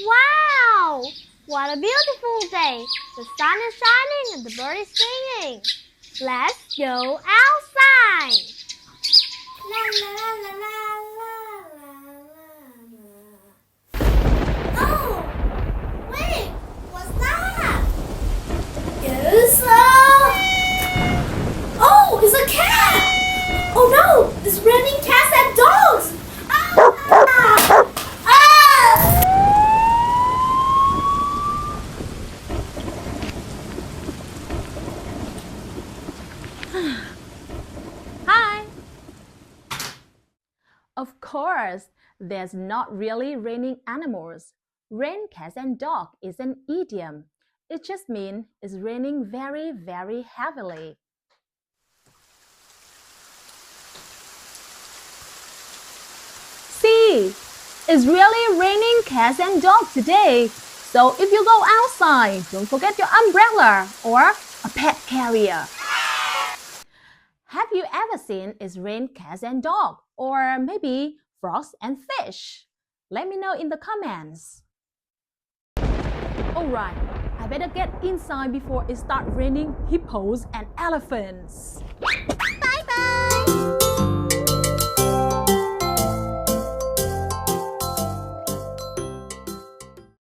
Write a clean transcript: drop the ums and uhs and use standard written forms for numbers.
Wow! What a beautiful day! The sun is shining and the bird is singing. Let's go outside! La la la la la la la. Oh! Wait! What's that? Oh! It's a cat! Oh no! It's raining cats and dogs! Ah! Hi! Of course, there's not really raining animals. Rain cats and dog is an idiom. It just means it's raining very, very heavily. See, it's really raining cats and dogs today. So if you go outside, don't forget your umbrella or a pet carrier. Have you ever seen it's rain cats and dog, or maybe frogs and fish? Let me know in the comments. Alright, I better get inside before it starts raining hippos and elephants.